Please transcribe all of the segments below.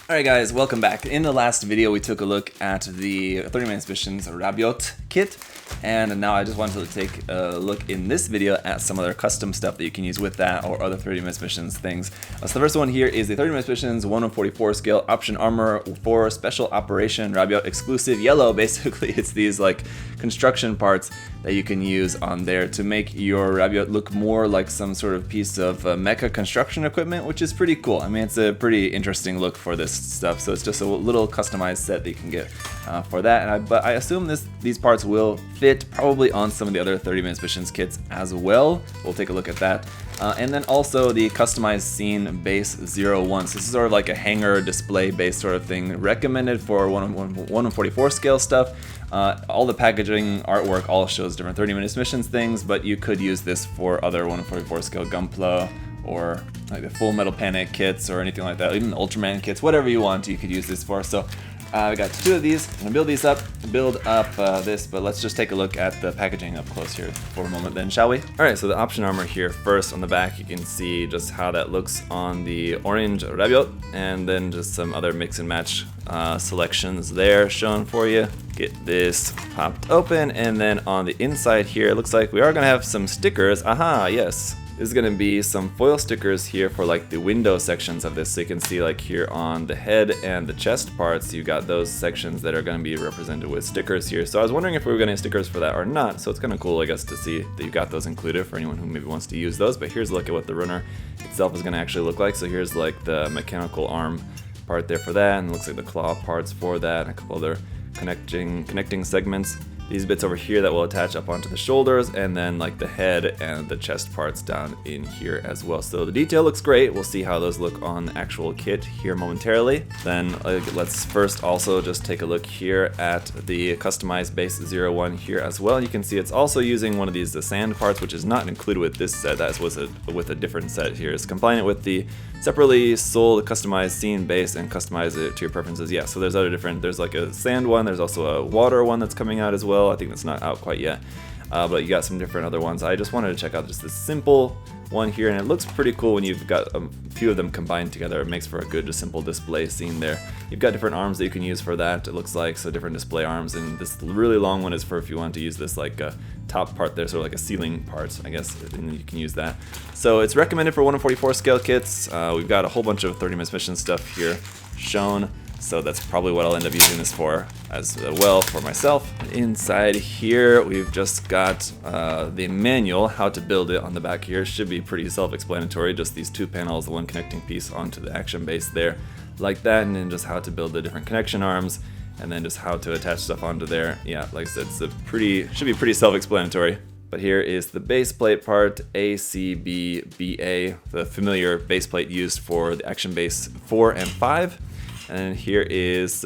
Alright guys, welcome back. In the last video we took a look at the 30 Minutes Missions Rabiot kit, and now I just wanted to take a look in this video at some other custom stuff that you can use with that or other 30 Minutes Missions things. So the first one here is the 30 Minutes Missions 1/44 scale option armor for special operation Rabiot exclusive yellow. Basically it's these like construction parts that you can use on there to make your Rabiot look more like some sort of piece of mecha construction equipment, which is pretty cool. I mean, it's a pretty interesting look for this stuff, so it's just a little customized set that you can get for that. But I assume these parts will fit probably on some of the other 30 Minutes Missions kits as well. We'll take a look at that. And then also the customized scene base 01. So this is sort of like a hanger display base sort of thing, recommended for 1/44 scale stuff. All the packaging artwork all shows different 30 Minutes Missions things, but you could use this for other 1/44 scale Gunpla or like the Full Metal Panic kits or anything like that, even the Ultraman kits, whatever you want you could use this for. So I got two of these. I'm gonna build up this, but let's just take a look at the packaging up close here for a moment then, shall we? Alright, so the option armor here first on the back, you can see just how that looks on the orange Rabiot, and then just some other mix and match selections there shown for you. Get this popped open, and then on the inside here, it looks like we are gonna have some stickers. Aha, yes. There's gonna be some foil stickers here for like the window sections of this, so you can see like here on the head and the chest parts, you got those sections that are gonna be represented with stickers here. So I was wondering if we were gonna have stickers for that or not, so it's kind of cool, I guess, to see that you got those included for anyone who maybe wants to use those. But here's a look at what the runner itself is gonna actually look like. So here's like the mechanical arm part there for that, and it looks like the claw parts for that, and a couple other connecting segments. These bits over here that will attach up onto the shoulders, and then like the head and the chest parts down in here as well. So the detail looks great. We'll see how those look on the actual kit here momentarily. Then let's first also just take a look here at the customized base 01 here as well. You can see it's also using one of these sand parts, which is not included with this set. That was with a different set here. It's combining it with the separately sold customized scene base and customize it to your preferences. Yeah, so there's there's like a sand one, there's also a water one that's coming out as well. I think that's not out quite yet, but you got some different other ones. I just wanted to check out just this simple one here, and it looks pretty cool when you've got a few of them combined together. It makes for a good, just simple display scene there. You've got different arms that you can use for that, it looks like, so different display arms, and this really long one is for if you want to use this like top part there, sort of like a ceiling part, I guess, and you can use that. So it's recommended for 1/44 scale kits. We've got a whole bunch of 30 Minutes Mission stuff here shown, so that's probably what I'll end up using this for as well for myself. Inside here we've just got the manual, how to build it on the back here. Should be pretty self-explanatory, just these two panels, the one connecting piece onto the action base there, like that, and then just how to build the different connection arms, and then just how to attach stuff onto there. Yeah, like I said, should be pretty self-explanatory. But here is the base plate part, ACBBA, the familiar base plate used for the action base 4 and 5. And here is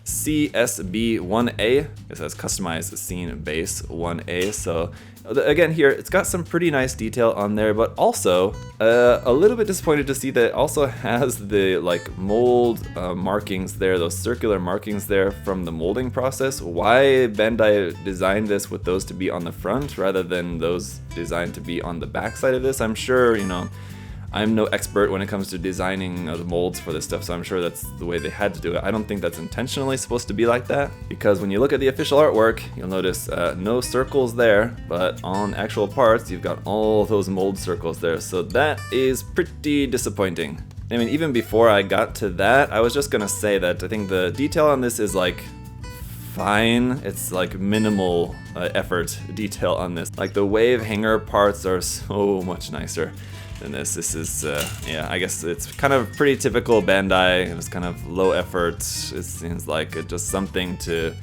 CSB1A. It says customized scene base 1A. So again, here it's got some pretty nice detail on there, but also a little bit disappointed to see that it also has the like mold markings there, those circular markings there from the molding process. Why Bandai designed this with those to be on the front rather than those designed to be on the back side of this? I'm sure, you know, I'm no expert when it comes to designing the molds for this stuff, so I'm sure that's the way they had to do it. I don't think that's intentionally supposed to be like that, because when you look at the official artwork, you'll notice no circles there, but on actual parts, you've got all those mold circles there, so that is pretty disappointing. I mean, even before I got to that, I was just gonna say that I think the detail on this is like fine. It's like minimal effort detail on this. Like the wave hanger parts are so much nicer than this. This is, yeah, I guess it's kind of pretty typical Bandai. It was kind of low effort. It seems like it's just something to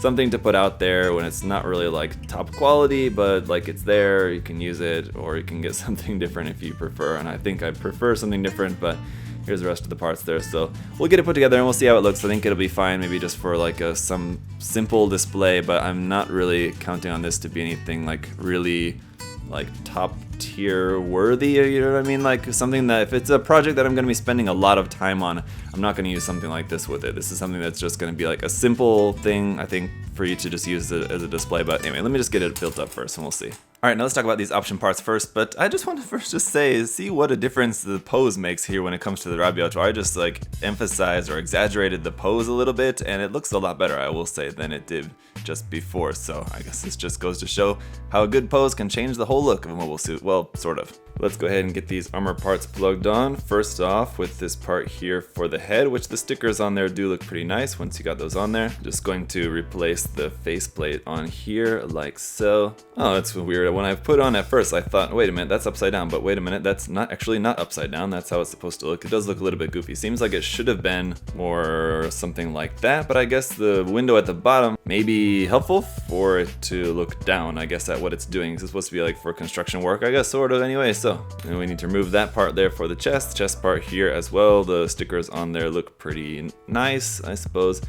put out there when it's not really like top quality, but like it's there, you can use it, or you can get something different if you prefer. And I think I prefer something different, but here's the rest of the parts there. So we'll get it put together and we'll see how it looks. I think it'll be fine, maybe just for like some simple display, but I'm not really counting on this to be anything like really like top tier worthy, you know what I mean? Like something that if it's a project that I'm going to be spending a lot of time on, I'm not going to use something like this with it. This is something that's just going to be like a simple thing, I think, for you to just use it as a display. But anyway, let me just get it built up first and we'll see. Alright, now let's talk about these option parts first, but I just want to first just say, see what a difference the pose makes here when it comes to the Rabiot, where I just like emphasized or exaggerated the pose a little bit, and it looks a lot better, I will say, than it did just before. So I guess this just goes to show how a good pose can change the whole look of a mobile suit. Well, sort of. Let's go ahead and get these armor parts plugged on. First off, with this part here for the head, which the stickers on there do look pretty nice once you got those on there. Just going to replace the faceplate on here like so. Oh, that's weird. When I put on at first, I thought, wait a minute, that's upside down, but wait a minute, that's not upside down. That's how it's supposed to look. It does look a little bit goofy. Seems like it should have been more something like that, but I guess the window at the bottom may be helpful for it to look down, I guess, at what it's doing. It's supposed to be like for construction work, I guess, sort of, anyway. So and we need to remove that part there for the chest part here as well. The stickers on there look pretty nice, I suppose,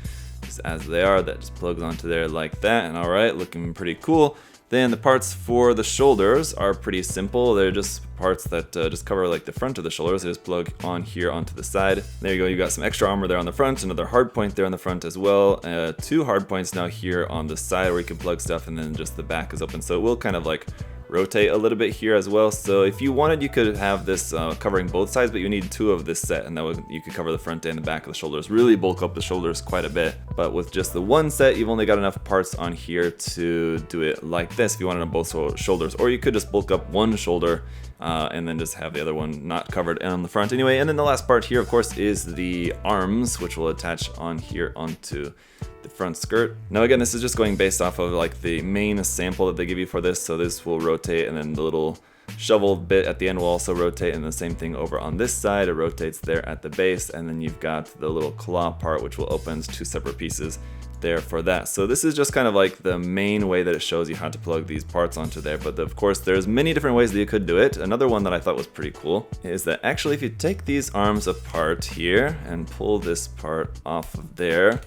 just as they are. That just plugs onto there like that, and alright, looking pretty cool. Then the parts for the shoulders are pretty simple. They're just parts that just cover like the front of the shoulders. They just plug on here onto the side. There you go, you got some extra armor there on the front, another hard point there on the front as well. 2 hard points now here on the side where you can plug stuff, and then just the back is open. So it will kind of like rotate a little bit here as well. So if you wanted, you could have this covering both sides, but you need 2 of this set, and that would, you could cover the front and the back of the shoulders, really bulk up the shoulders quite a bit. But with just the one set, you've only got enough parts on here to do it like this if you wanted on both shoulders, or you could just bulk up one shoulder and then just have the other one not covered on the front anyway. And then the last part here, of course, is the arms, which will attach on here onto the front skirt. Now again, this is just going based off of like the main sample that they give you for this, so this will rotate, and then the little shovel bit at the end will also rotate, and the same thing over on this side, it rotates there at the base, and then you've got the little claw part which will open 2 separate pieces there for that. So this is just kind of like the main way that it shows you how to plug these parts onto there, but of course there's many different ways that you could do it. Another one that I thought was pretty cool is that actually if you take these arms apart here and pull this part off of there,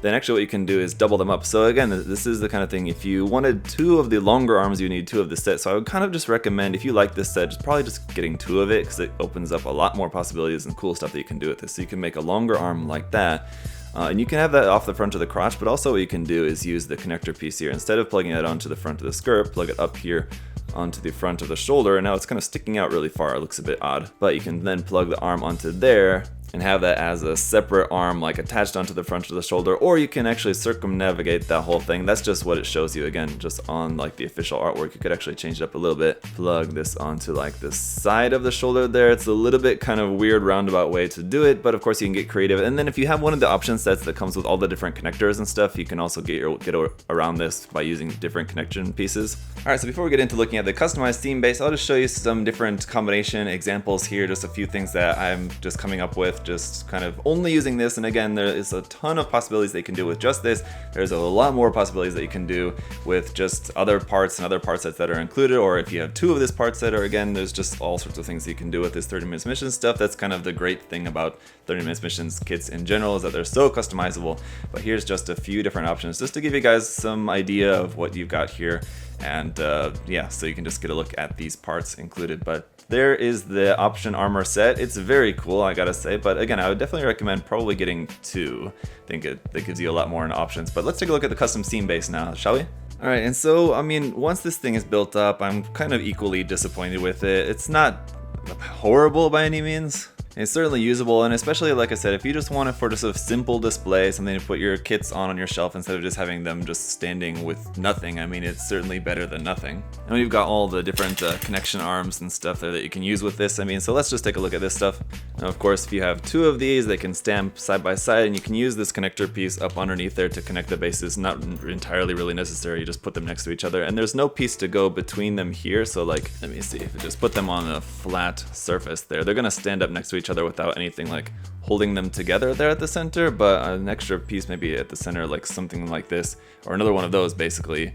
then actually what you can do is double them up. So again, this is the kind of thing, if you wanted 2 of the longer arms, you need 2 of the set. So I would kind of just recommend, if you like this set, just probably just getting 2 of it, because it opens up a lot more possibilities and cool stuff that you can do with this. So you can make a longer arm like that. And you can have that off the front of the crotch, but also what you can do is use the connector piece here. Instead of plugging it onto the front of the skirt, plug it up here onto the front of the shoulder, and now it's kind of sticking out really far. It looks a bit odd, but you can then plug the arm onto there and have that as a separate arm, like attached onto the front of the shoulder, or you can actually circumnavigate that whole thing. That's just what it shows you, again, just on like the official artwork. You could actually change it up a little bit. Plug this onto like the side of the shoulder there. It's a little bit kind of weird roundabout way to do it, but of course you can get creative. And then if you have one of the option sets that comes with all the different connectors and stuff, you can also get around this by using different connection pieces. Alright, so before we get into looking at the customized theme base, I'll just show you some different combination examples here, just a few things that I'm just coming up with, just kind of only using this. And again, there is a ton of possibilities that you can do with just this. There's a lot more possibilities that you can do with just other parts and other part sets that are included, or if you have 2 of this part set, or again, there's just all sorts of things that you can do with this 30 minutes mission stuff. That's kind of the great thing about 30 minutes missions kits in general, is that they're so customizable. But here's just a few different options just to give you guys some idea of what you've got here. And yeah, so you can just get a look at these parts included. But there is the option armor set. It's very cool, I gotta say, but again, I would definitely recommend probably getting 2. I think that gives you a lot more in options. But let's take a look at the custom scene base now, shall we? Alright, and so, I mean, once this thing is built up, I'm kind of equally disappointed with it. It's not horrible by any means. It's certainly usable, and especially, like I said, if you just want it for just a simple display, something to put your kits on your shelf instead of just having them just standing with nothing, I mean, it's certainly better than nothing. And we've got all the different connection arms and stuff there that you can use with this. I mean, so let's just take a look at this stuff. Now, of course, if you have 2 of these, they can stand side by side, and you can use this connector piece up underneath there to connect the bases. Not entirely really necessary, you just put them next to each other, and there's no piece to go between them here. So like, let me see, if I just put them on a flat surface there, they're gonna stand up next to each other without anything like holding them together there at the center. But an extra piece maybe at the center, like something like this, or another one of those basically,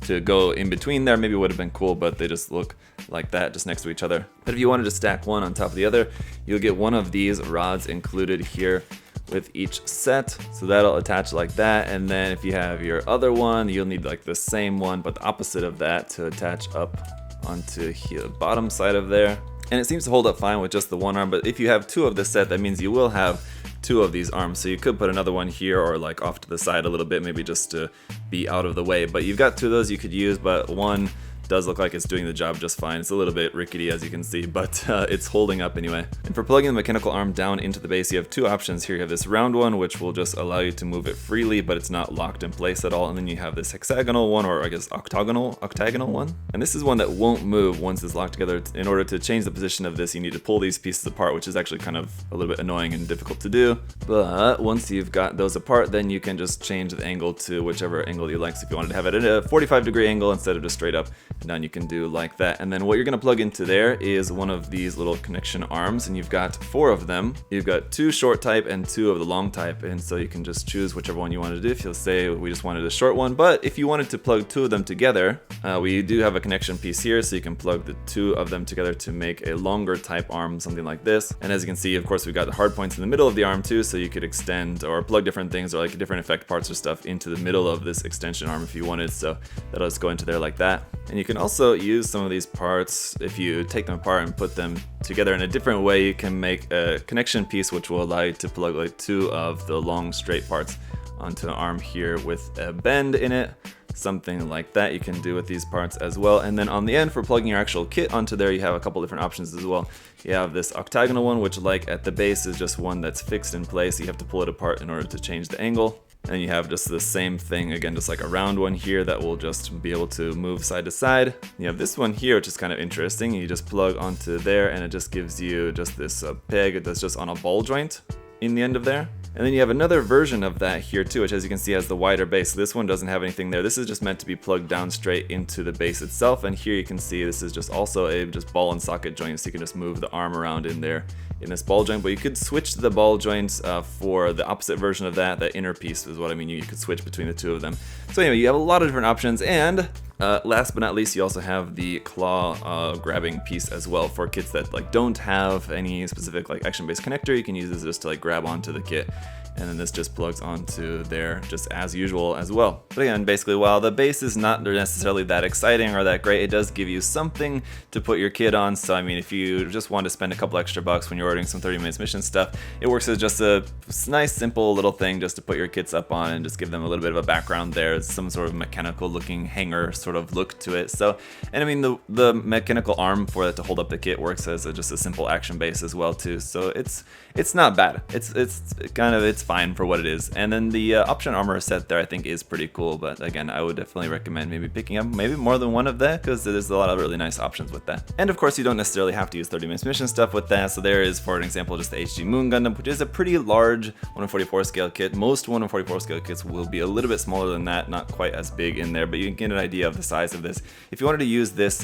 to go in between there maybe would have been cool, but they just look like that just next to each other. But if you wanted to stack one on top of the other, you'll get one of these rods included here with each set, so that'll attach like that. And then if you have your other one, you'll need like the same one but the opposite of that to attach up onto here, the bottom side of there. And it seems to hold up fine with just the one arm, but if you have 2 of this set, that means you will have 2 of these arms. So you could put another one here or like off to the side a little bit, maybe just to be out of the way. But you've got 2 of those you could use, but one does look like it's doing the job just fine. It's a little bit rickety as you can see, but it's holding up anyway. And for plugging the mechanical arm down into the base, you have two options here. You have this round one, which will just allow you to move it freely, but it's not locked in place at all. And then you have this hexagonal one, or I guess octagonal one. And this is one that won't move once it's locked together. In order to change the position of this, you need to pull these pieces apart, which is actually kind of a little bit annoying and difficult to do. But once you've got those apart, then you can just change the angle to whichever angle you like. So if you wanted to have it at a 45-degree angle instead of just straight up and down, you can do like that. And then what you're going to plug into there is one of these little connection arms, and you've got 4 of them. You've got 2 short type and 2 of the long type, and so you can just choose whichever one you want to do. If you'll say we just wanted a short one, but if you wanted to plug 2 of them together, we do have a connection piece here, so you can plug the 2 of them together to make a longer type arm, something like this. And as you can see, of course, we've got the hard points in the middle of the arm too, so you could extend or plug different things or like different effect parts or stuff into the middle of this extension arm if you wanted. So that'll just go into there like that. And you can also use some of these parts. If you take them apart and put them together in a different way, you can make a connection piece which will allow you to plug like 2 of the long straight parts onto an arm here with a bend in it. Something like that you can do with these parts as well. And then on the end, for plugging your actual kit onto there, you have a couple different options as well. You have this octagonal one, which like at the base is just one that's fixed in place. You have to pull it apart in order to change the angle. And you have just the same thing, again, just like a round one here that will just be able to move side to side. You have this one here, which is kind of interesting. You just plug onto there and it just gives you just this peg that's just on a ball joint in the end of there. And then you have another version of that here too, which as you can see has the wider base. So this one doesn't have anything there. This is just meant to be plugged down straight into the base itself. And here you can see this is just also a just ball and socket joint, so you can just move the arm around in there in this ball joint. But you could switch the ball joints for the opposite version of that. The inner piece is what I mean. You could switch between the 2 of them. So anyway, you have a lot of different options. And last but not least, you also have the claw grabbing piece as well for kits that like don't have any specific like action-based connector. You can use this just to like grab onto the kit, and then this just plugs onto there just as usual as well. But again, basically, while the base is not necessarily that exciting or that great, it does give you something to put your kit on. So I mean, if you just want to spend a couple extra bucks when you're ordering some 30 minutes mission stuff, it works as just a nice simple little thing just to put your kits up on and just give them a little bit of a background there. It's some sort of mechanical looking hanger sort of look to it. So, and I mean, the mechanical arm for it to hold up the kit works as just a simple action base as well too. So it's not bad. It's fine for what it is. And then the option armor set there I think is pretty cool, but again, I would definitely recommend maybe picking up maybe more than one of that, because there's a lot of really nice options with that. And of course, you don't necessarily have to use 30 minutes mission stuff with that. So there is, for an example, just the HG Moon Gundam, which is a pretty large 1/44 scale kit. Most 1/44 scale kits will be a little bit smaller than that, not quite as big in there, but you can get an idea of the size of this. If you wanted to use this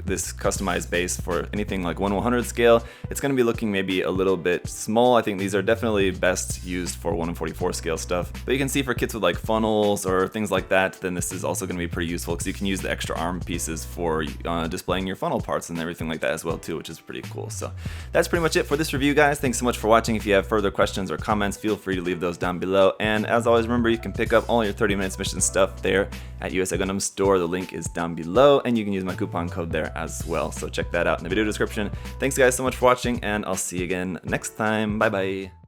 this customized base for anything like 1/100 scale, it's going to be looking maybe a little bit small. I think these are definitely best used for 1/44 scale stuff. But you can see for kits with like funnels or things like that, then this is also going to be pretty useful, because you can use the extra arm pieces for displaying your funnel parts and everything like that as well too, which is pretty cool. So that's pretty much it for this review, guys. Thanks so much for watching. If you have further questions or comments, feel free to leave those down below. And as always, remember, you can pick up all your 30 minutes mission stuff there at USA Gundam Store. The link is down below, and you can use my coupon code there as well. So check that out in the video description. Thanks guys so much for watching, and I'll see you again next time. Bye bye.